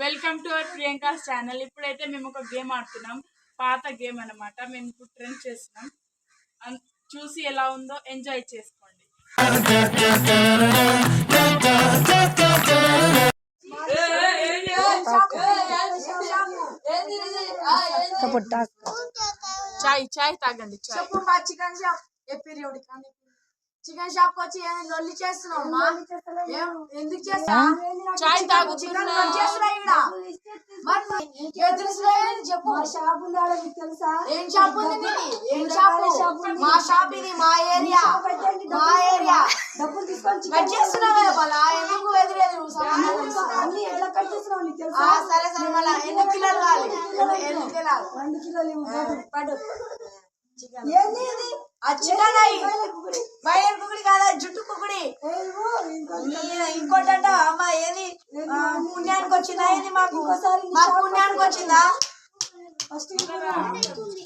Welcome to our Priyanka's channel. ఇప్పుడైతే మేము ఒక గేమ్ ఆడుతున్నాం, పాత గేమ్ అన్నమాట. మేము ఇప్పుడు ట్రెండ్ చేస్తున్నాం, చూసి ఎలా ఉందో ఎంజాయ్ చేసుకోండి. చాయ్ తాగండి. చికెన్ షాప్ కి వచ్చి లొల్లి చేస్తున్నావు ఎందుకు చేస్తా చాయ్ తాగు చికెన్ చెప్పు తెలుసా ఏం షాప్ ఉంది ఏం షాప్ మా షాప్ ఇది మా ఏరియా డబ్బులు తీసుకొని కట్ చేస్తున్నావు కదా మళ్ళా ఎందుకు ఎదురెదురు అన్ని ఎట్లా కట్ చేస్తున్నావు నీకు తెలుసా సరే సరే మళ్ళా ఎన్ని కిలోలు కావాలి 2 కిలోలు పడు ఏంది ఇది ఆ చికెన్ బయలు కుకుడి కాదా జుట్టు కుకుడి ఇంకోటంట అమ్మ ఏది పుణ్యానికి వచ్చిందా ఏంది మాకు పుణ్యానికి వచ్చిందా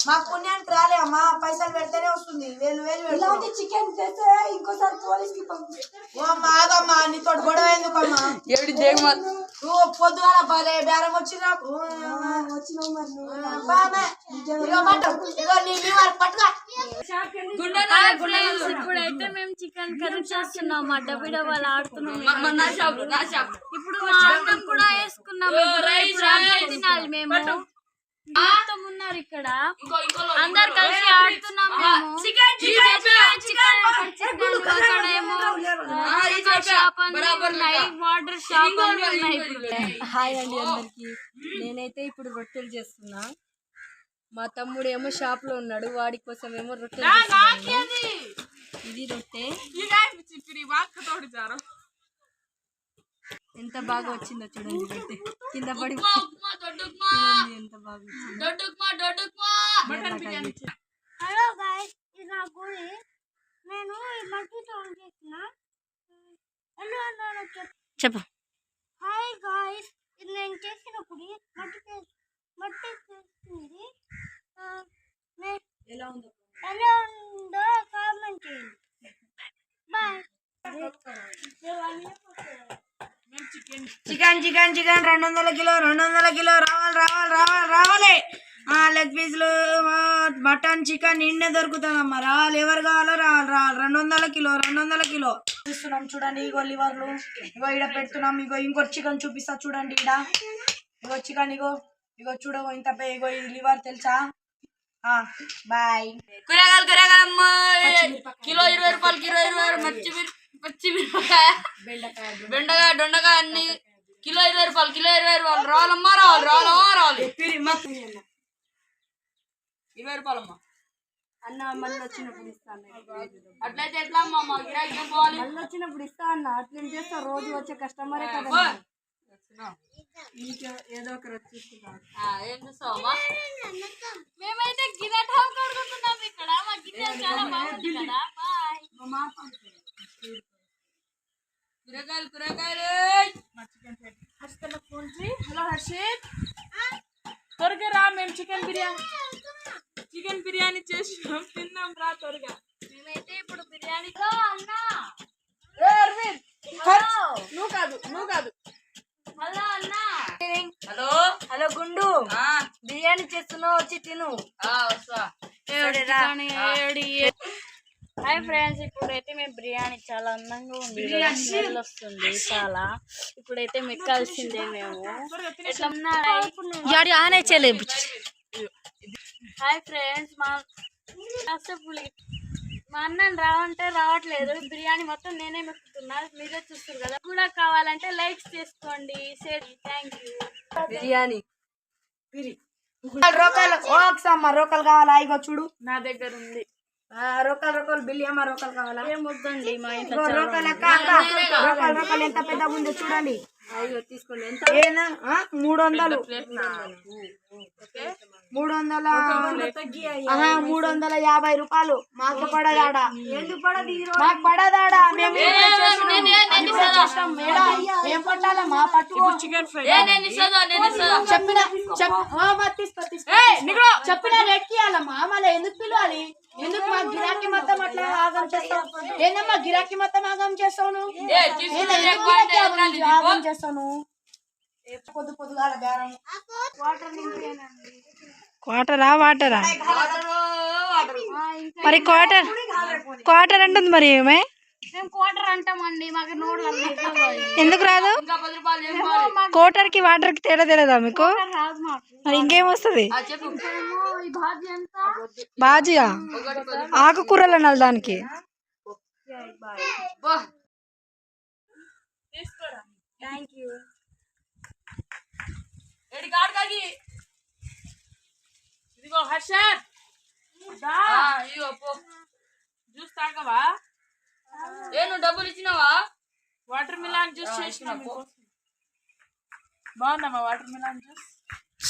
మాకు పుణ్యానికి రాలే అమ్మా పైసలు పెడితేనే వస్తుంది వేలు చికెన్ చేస్తే ఇంకోసారి పోలీస్ కి ఆగమ్మా నీతో గొడవ ఎందుకమ్మా నువ్వు పొద్దుగాల భలే బేరం వచ్చి నాకు ఇప్పుడైతే మేము చికెన్ కర్రీ చేస్తున్నాం డబ్బిడ వాళ్ళు ఆడుతున్నాం ఇప్పుడు కూడా వేసుకున్నాం తినాలి మేము మొత్తం ఉన్నారు ఇక్కడ అందరు కలిసి ఆడుతున్నాం వాటర్ షాప్ హాయ్ అండి అందరికి. నేనైతే ఇప్పుడు రొట్టెలు చేస్తున్నా. మా తమ్ముడు ఏమో షాప్ లో ఉన్నాడు, వాడి కోసం ఏమో రొట్టెలు. ఇది రొట్టె ఎంత బాగా వచ్చిందో చూడండి. రొట్టె కింద పడి ఎంత బాగా వచ్చింది. హలో గైస్, ఇది నా గుడి. నేను ఈ మట్టితో చేసిన చెప్పు. హాయ్ గైస్, ఇది నేను చేసిన గుడి మట్టి చేస్తుంది. ఎలా ఉందో కామెంట్ చేయండి. బాయ్. చికెన్ 200 కిలో రావాలి. లెగ్ పీసులు మటన్ చికెన్ నిన్నే దొరుకుతుందమ్మా. రావాలి, ఎవరు కావాలో రావాలి. 200 కిలో చూస్తున్నాం చూడండి. ఇగో లివర్లు ఇగో ఇడ పెడుతున్నాం. ఇగో ఇంకో చికెన్ చూపిస్తా చూడండి. ఇగో చికెన్ ఇగో చూడ ఇంత ఇగో ఇది లివర్ తెలుసా. బాయ్. కూరగాయలమ్మా కిలో 20 రూపాయలు. పచ్చిమిరపకాయ బెండకాయ దొండకాయ అన్ని కిలో 20 రూపాయలు. రావాలమ్మా రావాలి 20 రూపాయలమ్మా. అన్న మళ్ళీ వచ్చినప్పుడు ఇస్తాను. అట్లయితే ఎట్లా అమ్మా మా గిరాకీ పోవాలి. మళ్ళీ వచ్చినప్పుడు ఇస్తా అన్న. అట్లా చేస్తా, రోజు వచ్చే కస్టమరే కదా. ఏదో ఒకరు వచ్చేస్తున్నాం. ఏం చేస్తావమ్మా? మేమైతే గిన్నె టాప్ కొడుకుంటున్నాం ఇక్కడ. మా గిన్నె చాలా బాగుంది కదా. బాయ్. కూరగాయలు హర్షిత్ ఫోన్ చేయి. హలో హర్షిత్, త్వరగా రా. మేము చికెన్ బిర్యానీ చేసినాం, తిన్నాం రా త్వరగా. మేమైతే ఇప్పుడు బిర్యానీ అన్నా. నువ్వు కాదు. హలో అన్నా. హలో గుండు, బిర్యానీ చేస్తున్నావు, వచ్చి తిను. హాయ్ ఫ్రెండ్స్, ఇప్పుడైతే మేము బిర్యానీ చాలా అందంగా ఉంది, స్మెల్ వస్తుంది చాలా. ఇప్పుడైతే మెక్కాల్సిందే మేము. హాయ్ ఫ్రెండ్స్, మా అన్నని రావంటే రావట్లేదు. బిర్యానీ మొత్తం నేనే మెక్కుతున్నా, మీరే చూస్తారు కదా. కూడా కావాలంటే లైక్స్ చేసుకోండి, షేర్. Thank you. బిర్యానీ రోకలు కావాలా? ఇగో చూడు, నా దగ్గర ఉంది. రోకలు బిల్లి అమ్మ. రోకలు కావాలా? ఏమొద్దండి, మా ఇంట్లో రోకలు ఎంత పెద్దగా ఉందో చూడండి. తీసుకోండి. 350 రూపాయలు. మాకు పడదాడా? మాకు పడదాడా? మేము ఏం పట్టాలా? మా పట్టు చెప్పిన రెక్కియాలమ్మా. మళ్ళీ ఎందుకు పిలవాలి? ఎందుకు మా గిరాకీ మొత్తం అట్లా ఆగం చేస్తావు? ఏందమ్మా గిరాకీ మొత్తం ఆగం చేస్తావు? ఆగం చేస్తావు. పొద్దుగాల బేరం క్వార్టరా వాటరా మరి క్వార్టర్ అంటుంది మరి ఏమే మేము క్వార్టర్ అంటామండి మాకు నోట్లు ఎందుకు రాదు క్వార్టర్కి వాటర్కి తేడా తెలియదా మీకు రాదు మాకు మరి ఇంకేం వస్తుంది ఈ భాజీ ఎంత బాజియా ఆకుకూరలు అనాలి దానికి తీసుకోరా థ్యాంక్ యూ ఏడి కాడికి ఇదిగో హర్షర్ ఇగో పో జ్యూస్ తాగవా నువ్వు డబ్బులు ఇచ్చినావా వాటర్ మిలాన్ జ్యూస్ చేసిన బాగుందమ్మా వాటర్ మిలాన్ జ్యూస్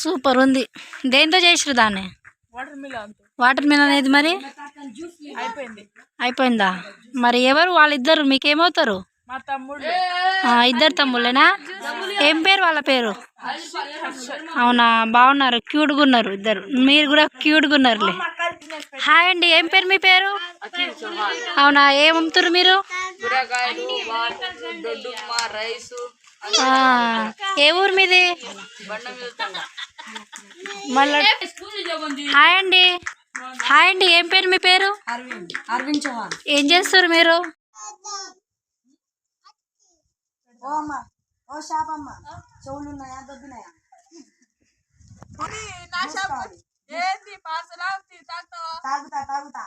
సూపర్ ఉంది దేంతో చేసిరు దాన్ని వాటర్ మిలాన్ వాటర్ మిలన్ అనేది మరి అయిపోయింది అయిపోయిందా మరి ఎవరు వాళ్ళిద్దరు మీకేమవుతారు మా తమ్ముడు ఇద్దరు తమ్ముళ్ళేనా ఏం పేరు వాళ్ళ పేరు అవునా బాగున్నారు క్యూట్గా ఉన్నారు ఇద్దరు మీరు కూడా క్యూట్గా ఉన్నారులే హాయ్ అండి ఏం పేరు మీ పేరు అవునా ఏం అమ్ముతారు మీరు ఏ ఊరు మీది మళ్ళీ హాయ్ అండి ఏం పేరు మీ పేరు అరవింద్ చౌహాన్. ఏం చేస్తారు మీరు ఓ అమ్మ ఓ షాప్ అమ్మ చెవులు ఉన్నాయా దొబ్బినాయా నా షాప్ ఏంది పార్సలా తాగుతా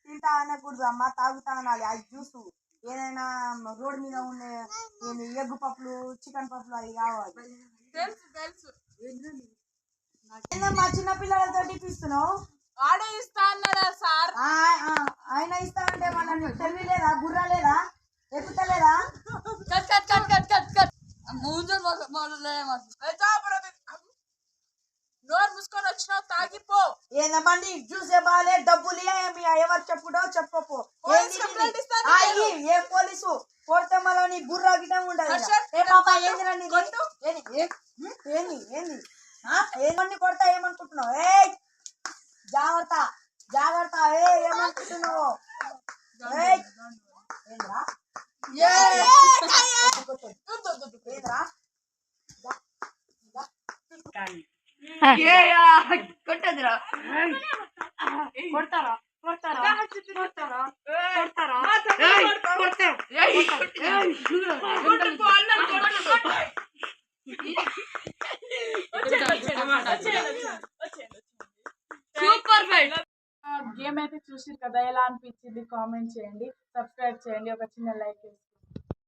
తింటా అనకూడదు అమ్మ తాగుతా అనాలి అది జ్యూస్ ఏదైనా రోడ్ మీద ఉండే ఎగ్గు పప్పులు చికెన్ పప్పులు అవి కావాలి తెలుసు ఏందమ్మా చిన్న పిల్లలతో ఇప్పిస్తున్నావు ఆడే ఇస్తా అన్నాడా సార్ ఆయన ఇస్తా అంటే మన తెలివి లేదా బుర్ర లేదా ఎక్కుతలేదా నోరు మూసుకొని వచ్చినావు తాగిపో ఏందమ్మండి జ్యూస్ ఇవ్వాలి డబ్బులు ఎవరు చెప్పుడో చెప్పపో ఏ పోలీసు కొడితే మళ్ళీ నీ బుర్ర గిటం ఉండదు ఏ పాప ఏంది ఏమని కొడతా ఏమనుకుంటున్నావు ఏ జాగ్రత్త ఏమనుకుంటున్నావు గేమ్ అయితే చూసి కదా ఎలా అనిపించింది కామెంట్ చేయండి సబ్స్క్రైబ్ చేయండి ఒక చిన్న లైక్